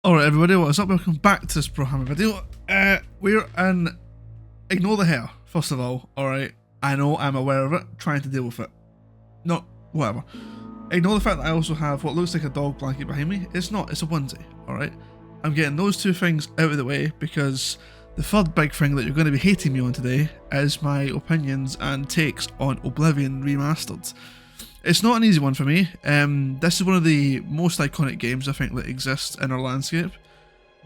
Alright everybody, what's up? Welcome back to this Brohammer video. We're in Ignore the Hair, first of all, alright? I know, I'm aware of it, trying to deal with it. No, whatever. Ignore the fact that I also have what looks like a dog blanket behind me. It's not, it's a onesie, alright? I'm getting those two things out of the way because the third big thing that you're going to be hating me on today is my opinions and takes on Oblivion Remastered. It's not an easy one for me. This is one of the most iconic games I think that exists in our landscape.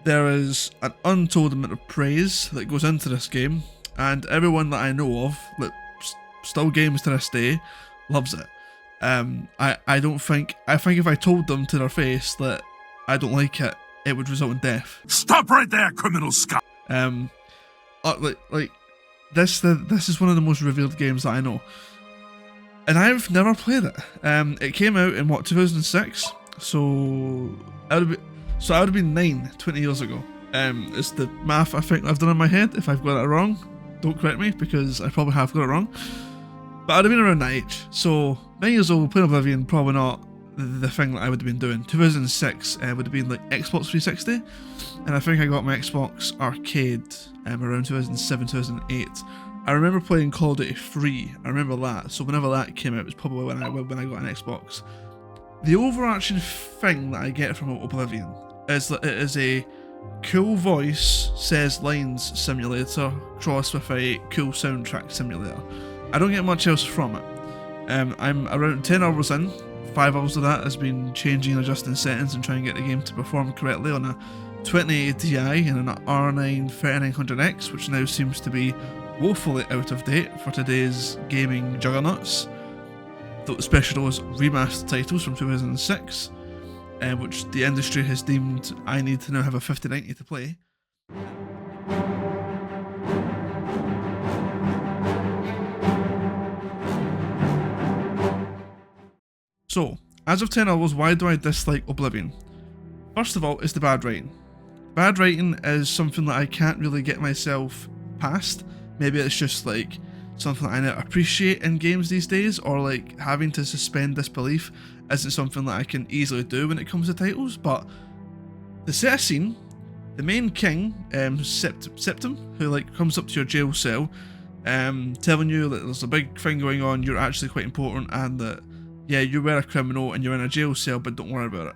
There is an untold amount of praise that goes into this game, and everyone that I know of that still games to this day loves it. I think if I told them to their face that I don't like it, it would result in death. Stop right there, criminal scum! This is one of the most revered games that I know. And I've never played it. It came out in what, 2006? So I would have been 9, 20 years ago. It's the math I think I've done in my head. If I've got it wrong, don't correct me because I probably have got it wrong. But I'd have been around that age. So 9 years old, playing Oblivion, probably not the thing that I would have been doing. 2006 would have been like Xbox 360, and I think I got my Xbox Arcade around 2007, 2008. I remember playing Call of Duty 3, I remember that, so whenever that came out it was probably when I got an Xbox. The overarching thing that I get from Oblivion is that it is a cool voice, says lines simulator, crossed with a cool soundtrack simulator. I don't get much else from it. I'm around 10 hours in, 5 hours of that has been changing and adjusting settings and trying to get the game to perform correctly on a 2080 Ti and an R9 3900X, which now seems to be woefully out of date for today's gaming juggernauts, especially those remastered titles from 2006, which the industry has deemed I need to now have a 5090 to play. So, as of 10 hours, why do I dislike Oblivion? First of all, it's the bad writing. Bad writing is something that I can't really get myself past. Maybe it's just like something that I now appreciate in games these days, or like having to suspend disbelief isn't something that I can easily do when it comes to titles. But the set scene, the main king, Septim, who like comes up to your jail cell, telling you that there's a big thing going on, you're actually quite important, and that yeah, you were a criminal and you're in a jail cell, but don't worry about it.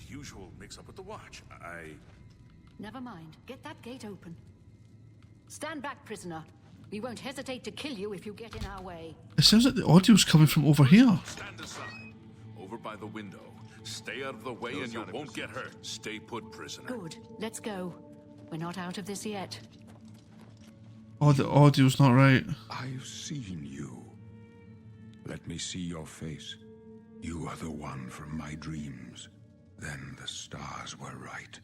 Usual mix-up with the watch. Never mind. Get that gate open. Stand back, prisoner. We won't hesitate to kill you if you get in our way. It sounds like the audio's coming from over here. Stand aside. Over by the window. Stay out of the way and you won't get hurt. Stay put, prisoner. Good. Let's go. We're not out of this yet. Oh, the audio's not right. I've seen you. Let me see your face. You are the one from my dreams. Then the stars were right.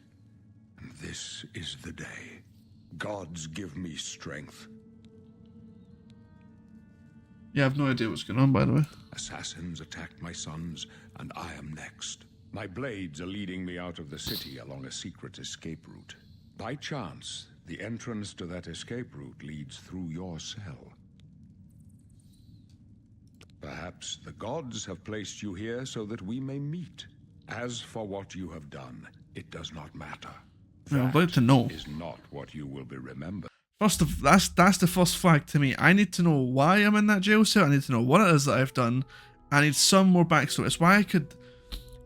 And this is the day. Gods give me strength. Yeah, I have no idea what's going on, by the way. Assassins attacked my sons, and I am next. My blades are leading me out of the city along a secret escape route. By chance, the entrance to that escape route leads through your cell. Perhaps the gods have placed you here so that we may meet. As for what you have done, it does not matter. Yeah, I'd like to know. Is not what you will be remembered. First of that's the first flag to me. I need to know why I'm in that jail cell. I need to know what it is that I've done. I need some more backstory. It's why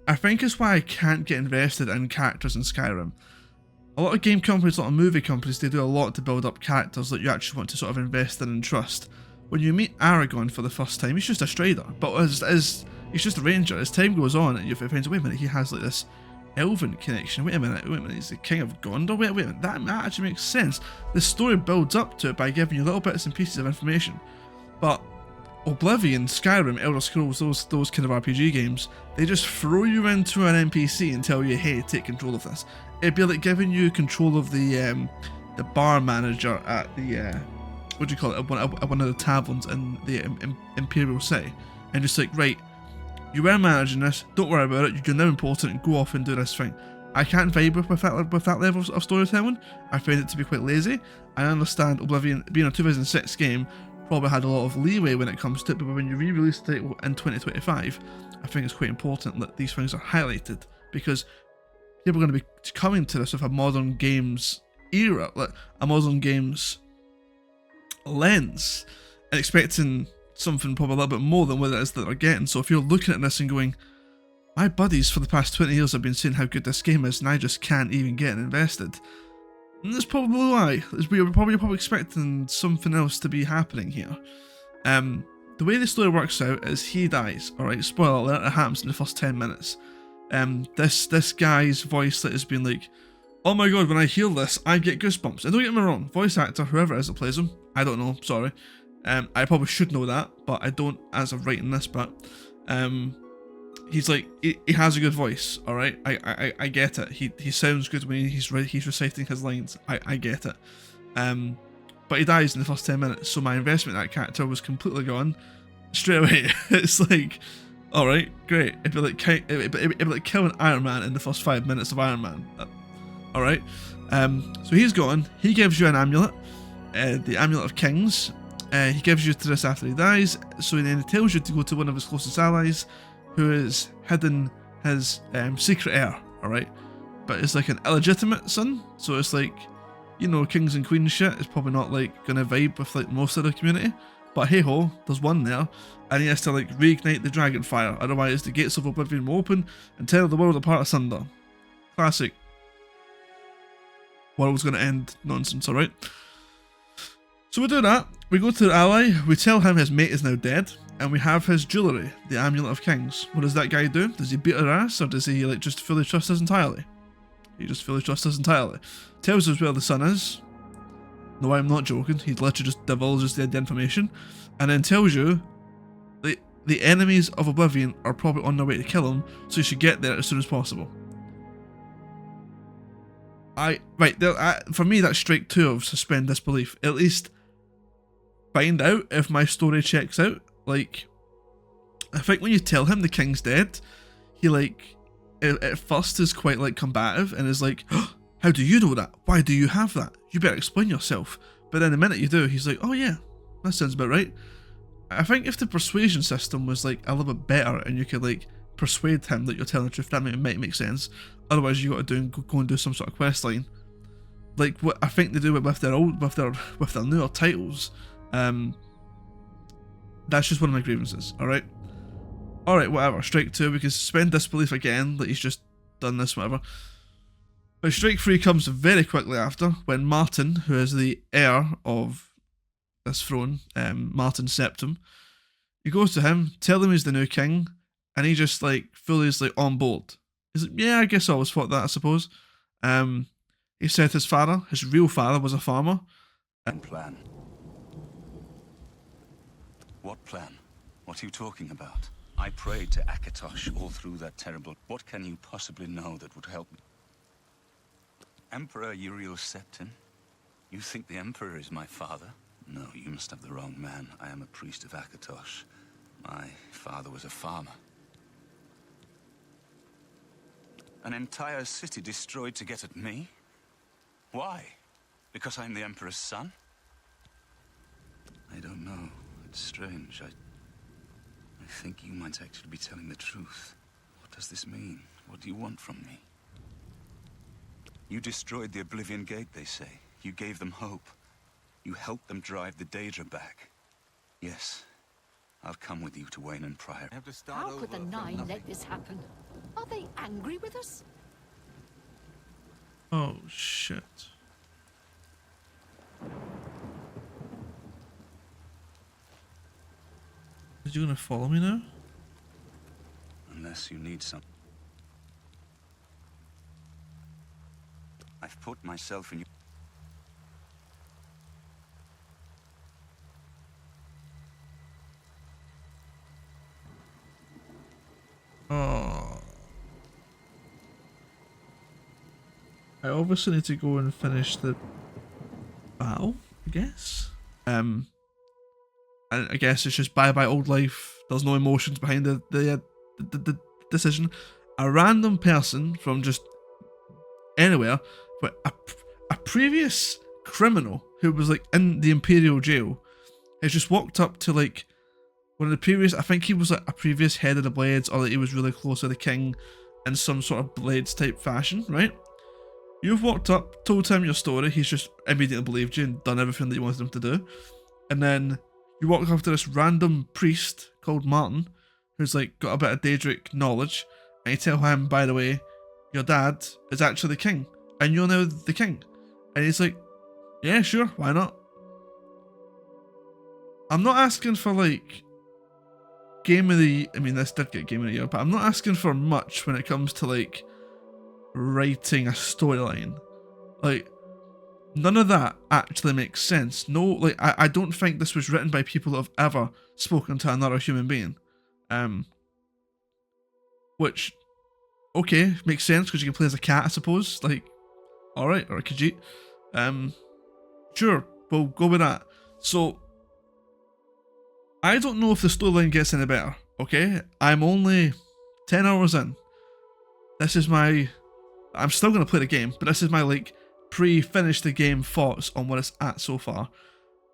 I think it's why I can't get invested in characters in Skyrim. A lot of game companies, a lot of movie companies, they do a lot to build up characters that you actually want to sort of invest in and trust. When you meet Aragon for the first time, he's just a strider, but he's just a ranger. As time goes on, you find, wait a minute, he has like this elven connection. Wait a minute, he's the king of Gondor. Wait a minute, that actually makes sense. The story builds up to it by giving you little bits and pieces of information. But Oblivion, Skyrim, Elder Scrolls, those kind of RPG games, they just throw you into an NPC and tell you, hey, take control of this. It'd be like giving you control of the bar manager at the what do you call it, at one of the taverns in the Imperial City, and just like, right, you were managing this, don't worry about it, you're now important, and go off and do this thing. I can't vibe with that level of storytelling. I find it to be quite lazy. I understand Oblivion, being a 2006 game, probably had a lot of leeway when it comes to it, but when you re-release the title in 2025, I think it's quite important that these things are highlighted, because people are going to be coming to this with a modern games era, like a modern games lens, and expecting something probably a little bit more than what it is that they're getting. So if you're looking at this and going, my buddies for the past 20 years have been saying how good this game is and I just can't even get invested, and that's probably why. You're probably expecting something else to be happening here. The way the story works out is he dies, alright, spoiler alert, it happens in the first 10 minutes. This guy's voice that has been like, oh my god, when I hear this, I get goosebumps. And don't get me wrong, voice actor, whoever it is that plays him, I don't know, sorry. I probably should know that, but I don't as of writing this, but he's like, he has a good voice, alright? I get it. He sounds good when he's reciting his lines. I get it. But he dies in the first 10 minutes, so my investment in that character was completely gone straight away. It's like, alright, great. It'd be like killing Iron Man in the first 5 minutes of Iron Man. Alright. So he's gone. He gives you an amulet, the Amulet of Kings. He gives you to this after he dies, so then he tells you to go to one of his closest allies, who is hidden his secret heir, alright? But it's like an illegitimate son, so it's like, you know, kings and queens shit is probably not like gonna vibe with like most of the community. But hey ho, there's one there, and he has to like reignite the dragon fire, otherwise the gates of Oblivion will open and tear the world apart asunder. Classic world's gonna end nonsense, alright? So we do that, we go to the ally, we tell him his mate is now dead, and we have his jewellery, the Amulet of Kings. What does that guy do? Does he beat her ass, or does he like just fully trust us entirely? He just fully trusts us entirely. Tells us where the sun is. No, I'm not joking. He literally just divulges the information. And then tells you the enemies of Oblivion are probably on their way to kill him, so you should get there as soon as possible. For me, that's strike 2 of suspend disbelief. At least find out if my story checks out. Like, I think when you tell him the king's dead, he like, at first is quite like combative and is like, oh, how do you know that? Why do you have that? You better explain yourself. But then the minute you do, he's like, oh yeah, that sounds about right. I think if the persuasion system was like a little bit better and you could like persuade him that you're telling the truth, that might make sense. Otherwise you got to go and do some sort of quest line. Like what I think they do with their newer titles. That's just one of my grievances, alright? Alright, whatever. Strike 2, we can suspend disbelief again, that he's just done this, whatever. But strike 3 comes very quickly after, when Martin, who is the heir of this throne, Martin Septim, he goes to him, tell him he's the new king, and he just like fully is like on board. He's like, yeah, I guess I always thought that, I suppose. He said his father, his real father, was a farmer. Plan. What plan? What are you talking about? I prayed to Akatosh all through that terrible... What can you possibly know that would help me? Emperor Uriel Septim? You think the Emperor is my father? No, you must have the wrong man. I am a priest of Akatosh. My father was a farmer. An entire city destroyed to get at me? Why? Because I'm the Emperor's son? I don't know. It's strange. I think you might actually be telling the truth. What does this mean? What do you want from me? You destroyed the Oblivion Gate, they say. You gave them hope. You helped them drive the Daedra back. Yes. I'll come with you to Wayne and Pryor. How could the Nine let this happen? Are they angry with us? Oh, shit. Is you gonna follow me now? Unless you need some. I've put myself in you. Oh. I obviously need to go and finish the battle, I guess. And I guess it's just bye-bye old life. There's no emotions behind the decision. A random person from just anywhere, but a previous criminal who was like in the Imperial jail has just walked up to like one of the previous, I think he was like a previous head of the Blades, or that he was really close to the king, in some sort of Blades type fashion, right? You've walked up, told him your story, he's just immediately believed you and done everything that you wanted him to do. And then you walk up to this random priest called Martin, who's like got a bit of Daedric knowledge, and you tell him, by the way, your dad is actually the king, and you're now the king. And he's like, yeah, sure, why not? I'm not asking for like game of the, I mean this did get game of the year, but I'm not asking for much when it comes to like writing a storyline. Like, none of that actually makes sense. No, like I don't think this was written by people that have ever spoken to another human being. Which, okay, makes sense because you can play as a cat, I suppose. Like, alright, or a Khajiit. Sure, we'll go with that. So, I don't know if the storyline gets any better, okay? I'm only 10 hours in. This is my... I'm still going to play the game, but this is my, like, pre-finish the game thoughts on what it's at so far.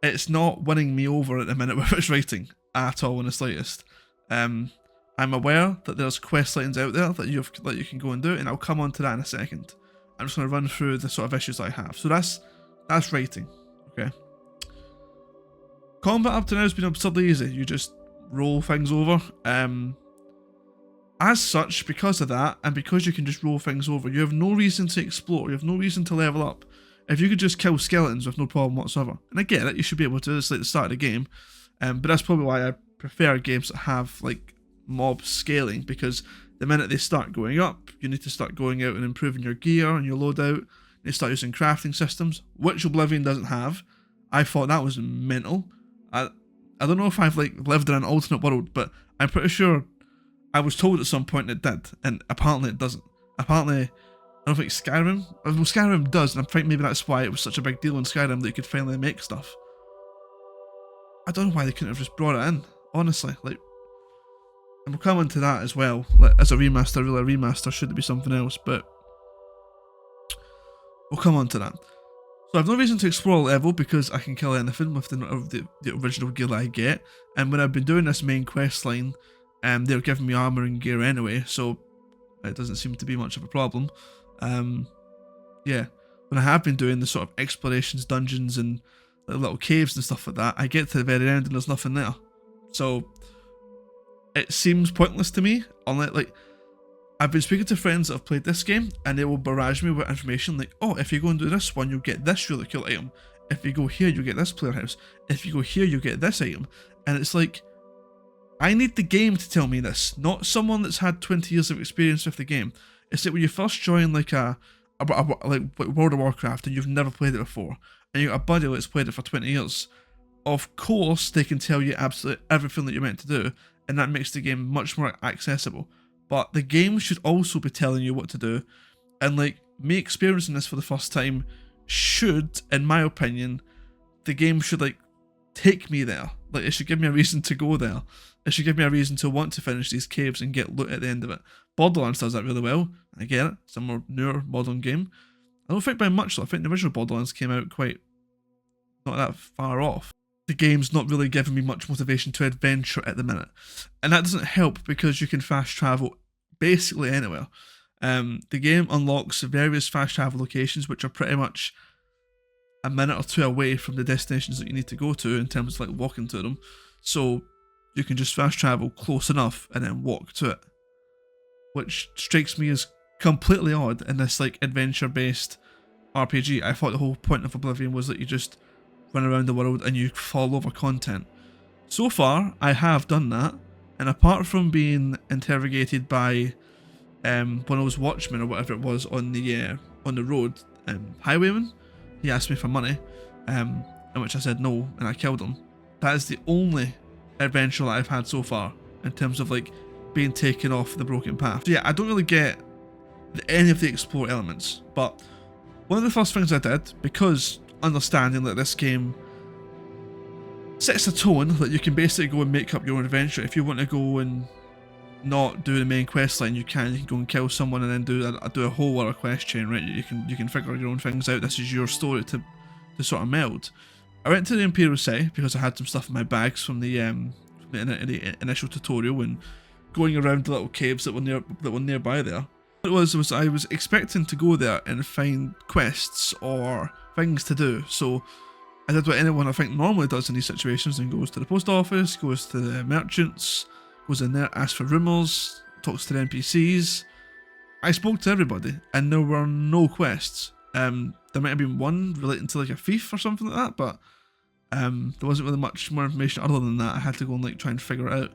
It's not winning me over at the minute with its writing at all in the slightest. I'm aware that there's quest lines out there that you can go and do, and I'll come on to that in a second. I'm just going to run through the sort of issues I have. So that's writing, okay? Combat up to now has been absurdly easy. You just roll things over. As such, because of that, and because you can just roll things over, you have no reason to explore, you have no reason to level up. If you could just kill skeletons with no problem whatsoever, and I get it, you should be able to, it's like the start of the game, but that's probably why I prefer games that have like mob scaling, because the minute they start going up, you need to start going out and improving your gear and your loadout, you start using crafting systems, which Oblivion doesn't have. I thought that was mental. I don't know if I've like lived in an alternate world, but I'm pretty sure I was told at some point it did, and apparently it doesn't. Apparently, I don't think Skyrim... Well, Skyrim does, and I think maybe that's why it was such a big deal in Skyrim that you could finally make stuff. I don't know why they couldn't have just brought it in, honestly. Like, and we'll come into that as well. Like, as a remaster, really a remaster should be something else, but we'll come on to that. So I have no reason to explore a level because I can kill anything with the original gear that I get, and when I've been doing this main quest line, they're giving me armor and gear anyway, so it doesn't seem to be much of a problem. Yeah, when I have been doing the sort of explorations, dungeons, and little caves and stuff like that, I get to the very end and there's nothing there. So it seems pointless to me. Unlike, like, I've been speaking to friends that have played this game, and they will barrage me with information like, oh, if you go and do this one, you'll get this really cool item. If you go here, you'll get this player house. If you go here, you'll get this item. And it's like, I need the game to tell me this, not someone that's had 20 years of experience with the game. It's like when you first join like like World of Warcraft and you've never played it before, and you got a buddy that's played it for 20 years. Of course, they can tell you absolutely everything that you're meant to do, and that makes the game much more accessible. But the game should also be telling you what to do, and like me experiencing this for the first time should, in my opinion, the game should like take me there. Like, it should give me a reason to go there. It should give me a reason to want to finish these caves and get loot at the end of it. Borderlands does that really well. I get it. It's a more newer modern game. I don't think by much though. I think the original Borderlands came out quite not that far off. The game's not really giving me much motivation to adventure at the minute. And that doesn't help because you can fast travel basically anywhere. The game unlocks various fast travel locations which are pretty much a minute or two away from the destinations that you need to go to in terms of like walking to them. So you can just fast travel close enough and then walk to it. Which strikes me as completely odd in this like adventure based RPG. I thought the whole point of Oblivion was that you just run around the world and you fall over content. So far, I have done that, and apart from being interrogated by one of those watchmen or whatever it was on the road, highwayman, he asked me for money, in which I said no, and I killed him. That is the only adventure that I've had so far in terms of like being taken off the broken path. So yeah, I don't really get any of the explore elements, but one of the first things I did, because understanding that this game sets a tone that you can basically go and make up your own adventure. If you want to go and not do the main quest line, you can go and kill someone and then do a whole other quest chain, right? You can figure your own things out. This is your story to sort of meld. I went to the Imperial City because I had some stuff in my bags from the initial tutorial and going around the little caves that were nearby there. was I was expecting to go there and find quests or things to do. So I did what anyone I think normally does in these situations and goes to the post office, goes to the merchants, goes in there, asks for rumours, talks to the NPCs. I spoke to everybody and there were no quests. There might have been one relating to like a thief or something like that, but there wasn't really much more information other than that. I had to go and like try and figure it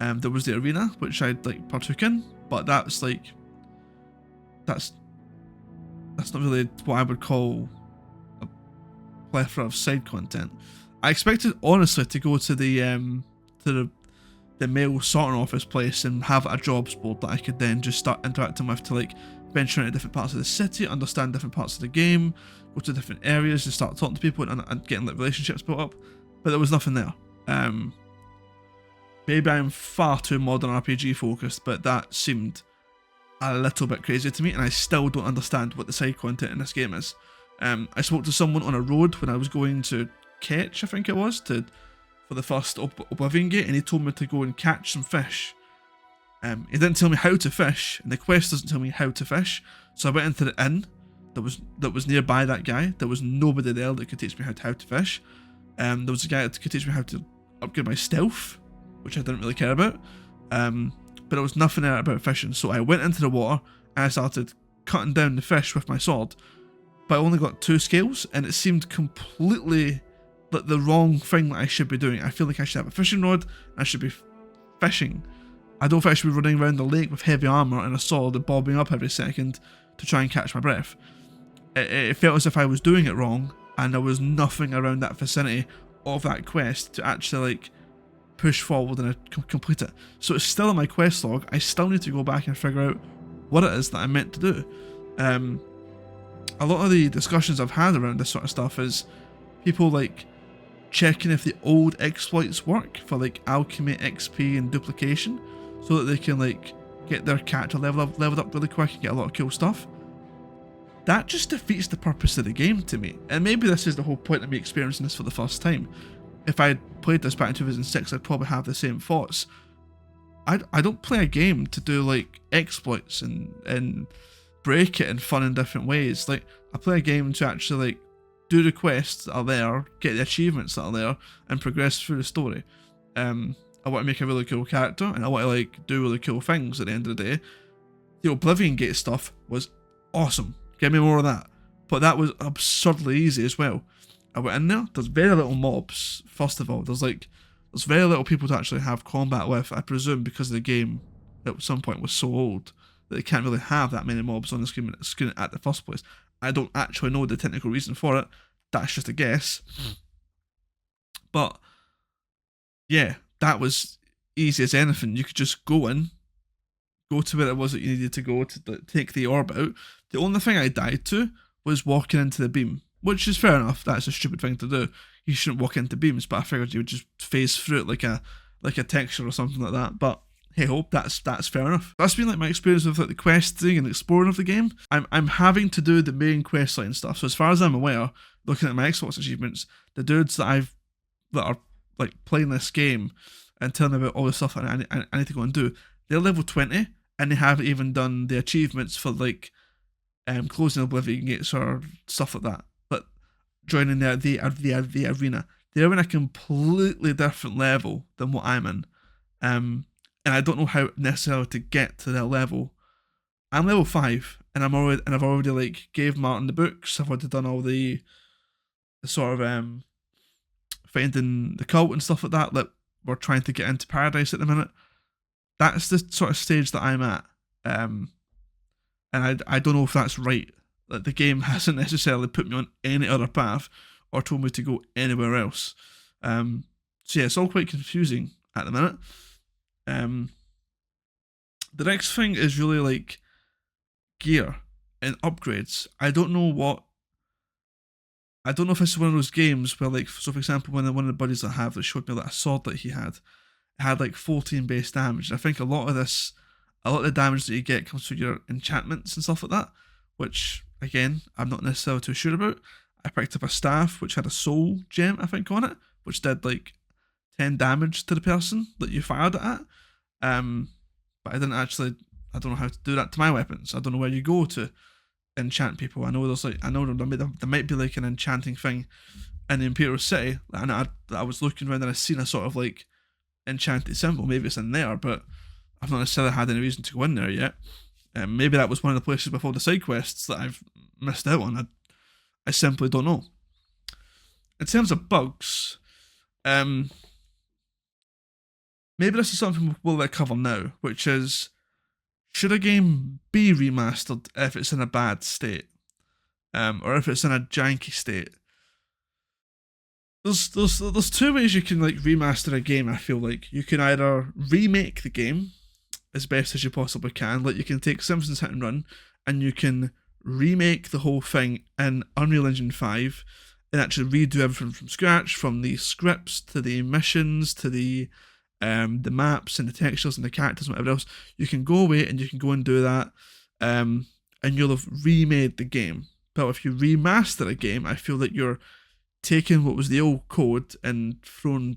out. There was the arena, which I like partook in, but that's like that's not really what I would call a plethora of side content. I expected honestly to go to the mail sorting office place and have a jobs board that I could then just start interacting with to like venture into different parts of the city, understand different parts of the game, go to different areas and start talking to people and getting like relationships built up. But there was nothing there. Maybe I'm far too modern RPG focused, but that seemed a little bit crazy to me, and I still don't understand what the side content in this game is. I spoke to someone on a road when I was going to Ketch, I think it was, for the first Oblivion Gate, and he told me to go and catch some fish. He didn't tell me how to fish, and the quest doesn't tell me how to fish, so I went into the inn that was nearby that guy. There was nobody there that could teach me how to fish. There was a guy that could teach me how to upgrade my stealth, which I didn't really care about. But there was nothing there about fishing, so I went into the water and I started cutting down the fish with my sword. But I only got 2 scales, and it seemed completely like the wrong thing that I should be doing. I feel like I should have a fishing rod and I should be fishing. I don't think I should be running around the lake with heavy armour and a sword and bobbing up every second to try and catch my breath. It felt as if I was doing it wrong, and there was nothing around that vicinity of that quest to actually like push forward and complete it. So it's still in my quest log. I still need to go back and figure out what it is that I meant to do. A lot of the discussions I've had around this sort of stuff is people like checking if the old exploits work for like alchemy, XP and duplication, so that they can like get their character leveled up really quick and get a lot of cool stuff. That just defeats the purpose of the game to me. And maybe this is the whole point of me experiencing this for the first time. If I had played this back in 2006, I'd probably have the same thoughts. I don't play a game to do like exploits and break it in fun and different ways. Like, I play a game to actually like do the quests that are there, get the achievements that are there, and progress through the story. I want to make a really cool character, and I want to like do really cool things at the end of the day. The Oblivion Gate stuff was awesome. Give me more of that. But that was absurdly easy as well. I went in there, there's very little mobs, first of all. There's very little people to actually have combat with, I presume because the game at some point was so old that they can't really have that many mobs on the screen at the first place. I don't actually know the technical reason for it. That's just a guess. But yeah, that was easy as anything. You could just go in, go to where it was that you needed to go to take the orb out. The only thing I died to was walking into the beam, which is fair enough. That's a stupid thing to do. You shouldn't walk into beams, but I figured you would just phase through it like a texture or something like that. But hey ho, that's fair enough. That's been like my experience with like the questing and exploring of the game. I'm having to do the main questline stuff. So as far as I'm aware, looking at my Xbox achievements, the dudes that are like playing this game and telling me about all the stuff I need to go and do, they're level 20 and they haven't even done the achievements for like closing Oblivion Gates or stuff like that. But joining the arena, they're in a completely different level than what I'm in. And I don't know how necessarily to get to their level. I'm level 5, and I've already like gave Martin the books. I've already done all the sort of finding the cult and stuff like that. That we're trying to get into Paradise at the minute. That's the sort of stage that I'm at. And I don't know if that's right. Like, the game hasn't necessarily put me on any other path or told me to go anywhere else. So yeah, it's all quite confusing at the minute. The next thing is really like gear and upgrades. I don't know if this is one of those games where, like, so for example, when one of the buddies I have that showed me like a sword that he had like 14 base damage. And I think a lot of the damage that you get comes through your enchantments and stuff like that, which again I'm not necessarily too sure about. I picked up a staff which had a soul gem, I think, on it, which did like 10 damage to the person that you fired it at. But I didn't actually I don't know how to do that to my weapons. I don't know where you go to enchant people. I know there might be like an enchanting thing in the Imperial City, and I was looking around and I seen a sort of like enchanted symbol. Maybe it's in there, but I've not necessarily had any reason to go in there yet. Maybe that was one of the places before the side quests that I've missed out on. I simply don't know. In terms of bugs, maybe this is something we'll cover now, which is, should a game be remastered if it's in a bad state, or if it's in a janky state? There's two ways you can like remaster a game. I feel like you can either remake the game as best as you possibly can, like you can take Simpsons Hit and Run and you can remake the whole thing in Unreal Engine 5 and actually redo everything from scratch, from the scripts to the missions to the maps and the textures and the characters and whatever else. You can go away and you can go and do that, and you'll have remade the game. But if you remaster a game, I feel that you're taking what was the old code and throwing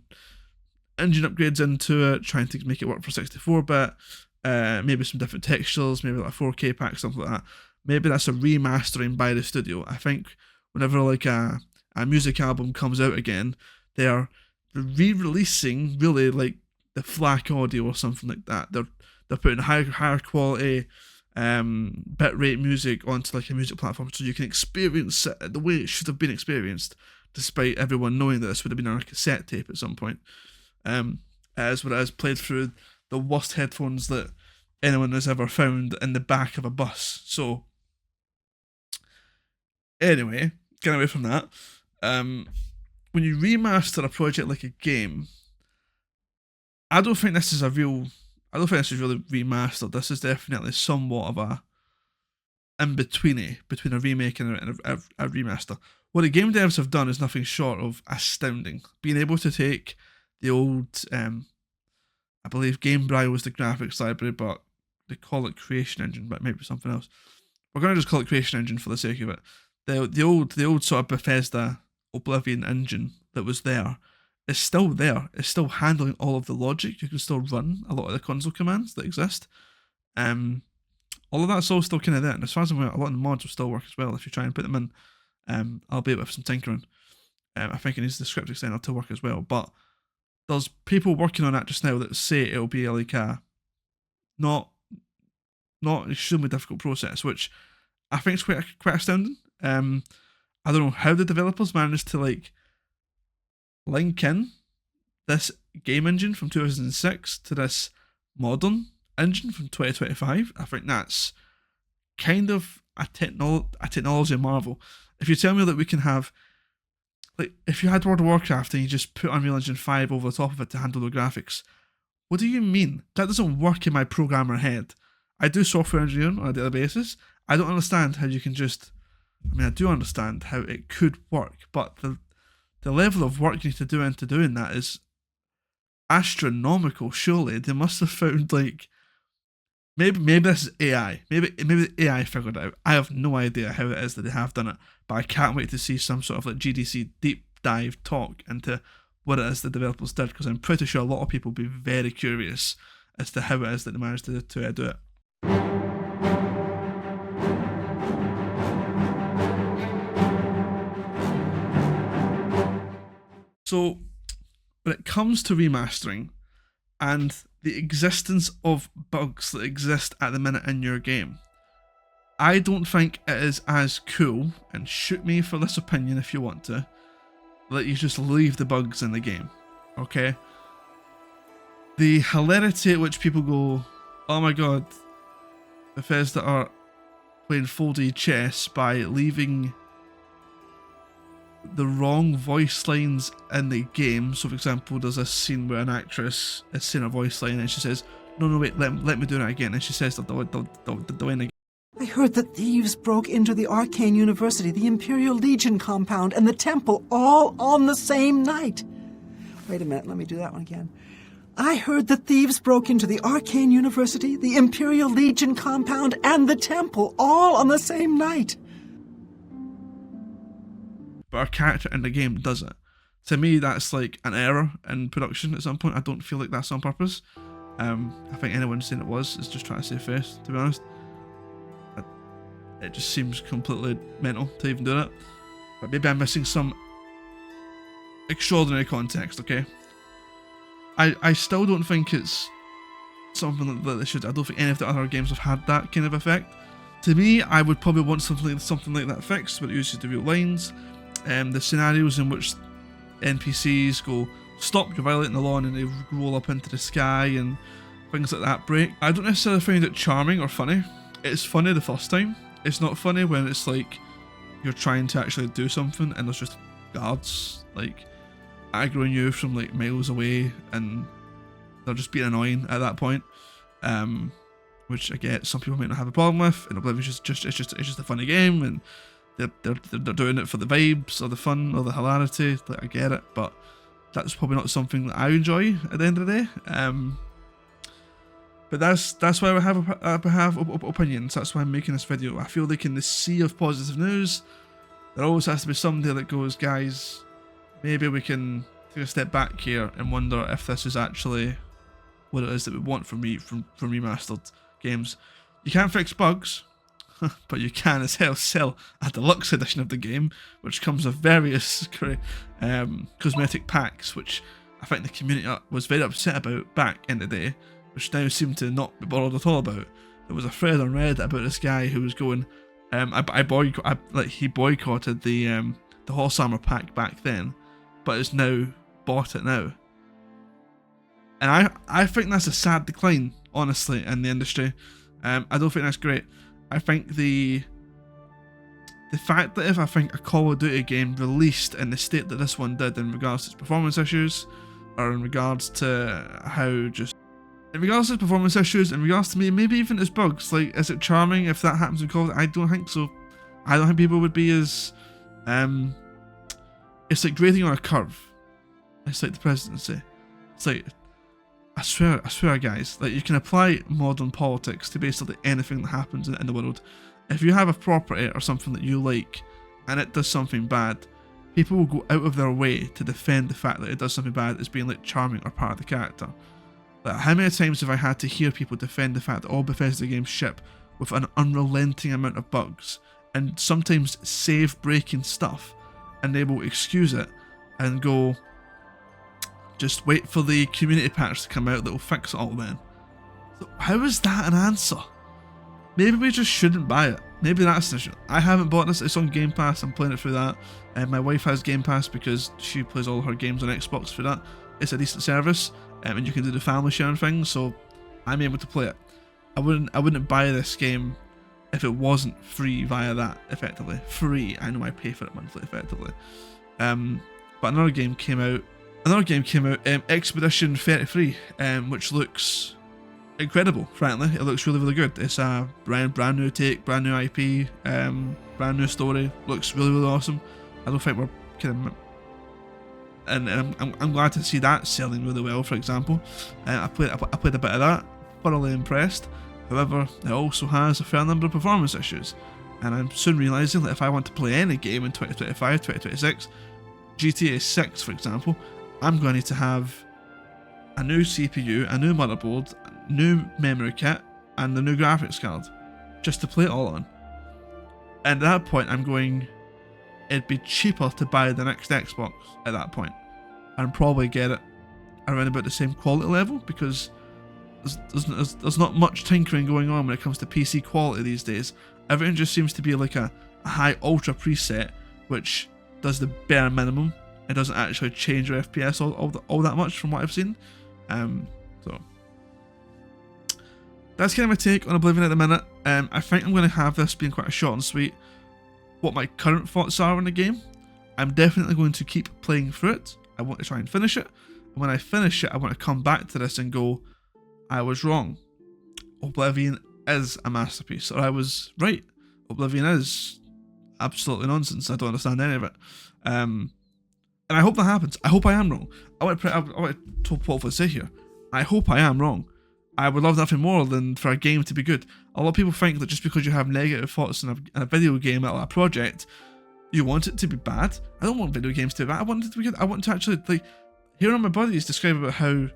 engine upgrades into it, trying to make it work for 64-bit, maybe some different textures, maybe like a 4K pack, something like that. Maybe that's a remastering by the studio. I think whenever like a music album comes out again, they're re-releasing really like the FLAC audio or something like that. They're putting higher quality bitrate music onto like a music platform so you can experience it the way it should have been experienced, despite everyone knowing that this would have been on a cassette tape at some point. As what it has played through the worst headphones that anyone has ever found in the back of a bus. So anyway, getting away from that, when you remaster a project like a game, I don't think this is really remastered. This is definitely somewhat of a in-betweeny between a remake and a remaster. What the game devs have done is nothing short of astounding. Being able to take the old, I believe Gamebryo was the graphics library, but they call it Creation Engine, but maybe something else. We're going to just call it Creation Engine for the sake of it. The old sort of Bethesda Oblivion engine that was there is still there. It's still handling all of the logic. You can still run a lot of the console commands that exist. All of that's all still kind of there. And as far as I'm aware, a lot of the mods will still work as well if you try and put them in, albeit with some tinkering. I think it needs the script extender to work as well. But there's people working on that just now that say it'll be like a not an extremely difficult process, which I think is quite astounding. I don't know how the developers managed to like link in this game engine from 2006 to this modern engine from 2025. I think that's kind of a technology marvel. If you tell me that we can have, like, if you had World of Warcraft and you just put Unreal Engine 5 over the top of it to handle the graphics, what do you mean? That doesn't work in my programmer head. I do software engineering on a daily basis. I don't understand how you can just, I mean, I do understand how it could work, but the level of work you need to do into doing that is astronomical. Surely they must have found like, maybe this is AI. Maybe the AI figured it out. I have no idea how it is that they have done it, but I can't wait to see some sort of like GDC deep dive talk into what it is the developers did, because I'm pretty sure a lot of people will be very curious as to how it is that they managed to do it. So, when it comes to remastering and the existence of bugs that exist at the minute in your game, I don't think it is as cool, and shoot me for this opinion if you want to, that you just leave the bugs in the game, okay? The hilarity at which people go, oh my god, Bethesda are playing 4D chess by leaving the wrong voice lines in the game. So for example, there's a scene where an actress is saying a voice line and she says, no wait, let me do that again, and she says the line again. I heard that thieves broke into the Arcane University, the Imperial Legion compound, and the temple all on the same night. Wait a minute, let me do that one again. I heard that thieves broke into the Arcane University, the Imperial Legion compound, and the temple all on the same night. But our character in the game does it. To me, that's like an error in production at some point. I don't feel like that's on purpose. I think anyone saying it was is just trying to save face, to be honest. It just seems completely mental to even do that. But maybe I'm missing some extraordinary context, okay? I still don't think it's something that they should. I don't think any of the other games have had that kind of effect. To me, I would probably want something like that fixed, where it uses the real lines, the scenarios in which NPCs go, stop, you're violating the law, and they roll up into the sky and things like that break. I don't necessarily find it charming or funny. It's funny the first time. It's not funny when it's like you're trying to actually do something and there's just guards like aggroing you from like miles away and they're just being annoying at that point. Which I get some people might not have a problem with. And Oblivion it's just a funny game, and they're doing it for the vibes or the fun or the hilarity. Like, I get it, but that's probably not something that I enjoy at the end of the day. But that's why I have opinions. That's why I'm making this video. I feel like in the sea of positive news, there always has to be somebody that goes, guys, maybe we can take a step back here and wonder if this is actually what it is that we want from remastered games. You can't fix bugs, but you can as hell sell a deluxe edition of the game, which comes with various cosmetic packs, which I think the community was very upset about back in the day, which now seem to not be bothered at all about. There was a thread on Reddit about this guy who was going, he boycotted the horse armor pack back then, but has now bought it now. And I think that's a sad decline, honestly, in the industry. I don't think that's great. I think the fact that if I think a Call of Duty game released in the state that this one did in regards to its performance issues, or in regards to how just... In regards to its performance issues, in regards to maybe even its bugs, like, is it charming if that happens in Call of Duty? I don't think so. I don't think people would be as... it's like grading on a curve. It's like the presidency. It's like... I swear guys, like, you can apply modern politics to basically anything that happens in the world. If you have a property or something that you like, and it does something bad, people will go out of their way to defend the fact that it does something bad as being like charming or part of the character. Like, how many times have I had to hear people defend the fact that all Bethesda games ship with an unrelenting amount of bugs, and sometimes save-breaking stuff, and they will excuse it and go, just wait for the community patch to come out that will fix it all then. So how is that an answer? Maybe we just shouldn't buy it. Maybe that's the issue. I haven't bought this. It's on Game Pass. I'm playing it through that. And my wife has Game Pass because she plays all her games on Xbox through that. It's a decent service, and you can do the family sharing thing, so I'm able to play it. I wouldn't buy this game if it wasn't free via that, effectively. Free. I know I pay for it monthly, effectively. But another game came out, Expedition 33, which looks incredible, frankly. It looks really, really good. It's a brand new take, brand new IP, brand new story. Looks really, really awesome. I don't think we're kind of... And I'm glad to see that selling really well, for example. I played a bit of that, thoroughly impressed. However, it also has a fair number of performance issues. And I'm soon realising that if I want to play any game in 2025, 2026, GTA 6 for example, I'm going to need to have a new CPU, a new motherboard, a new memory kit, and a new graphics card, just to play it all on. And at that point, I'm going, it'd be cheaper to buy the next Xbox at that point, and probably get it around about the same quality level, because there's not much tinkering going on when it comes to PC quality these days. Everything just seems to be like a high ultra preset, which does the bare minimum. It doesn't actually change your FPS all that much from what I've seen. So that's kind of my take on Oblivion at the minute. I think I'm going to have this being quite a short and sweet. What my current thoughts are on the game. I'm definitely going to keep playing through it. I want to try and finish it. And when I finish it, I want to come back to this and go, I was wrong. Oblivion is a masterpiece. Or I was right. Oblivion is absolutely nonsense. I don't understand any of it. And I hope that happens. I hope I am wrong. I want to hopefully say here, I hope I am wrong. I would love nothing more than for a game to be good. A lot of people think that just because you have negative thoughts in a video game or a project, you want it to be bad. I don't want video games to be bad. I want it to be good. I want to actually, like, hearing my buddies describe about how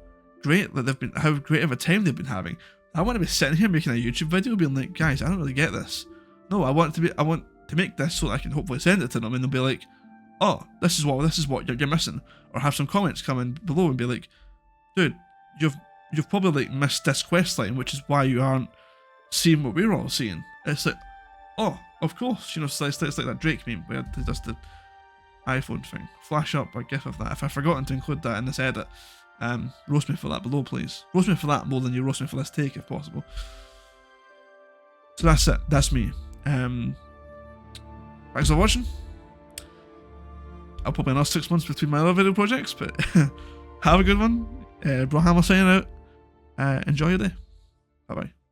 great that they've been, how great of a time they've been having. I want to be sitting here making a YouTube video being like, guys, I don't really get this. No, I want to make this so that I can hopefully send it to them and they'll be like, oh, this is what you're missing. Or have some comments come in below and be like, dude, you've probably like missed this quest line, which is why you aren't seeing what we're all seeing. It's like, oh, of course, you know, it's like that Drake meme where he does the iPhone thing. Flash up a gif of that. If I've forgotten to include that in this edit, roast me for that below, please. Roast me for that more than you roast me for this take, if possible. So that's it. That's me. Thanks for watching. I'll probably another 6 months between my other video projects, but have a good one. Brohammer signing out. Enjoy your day. Bye bye.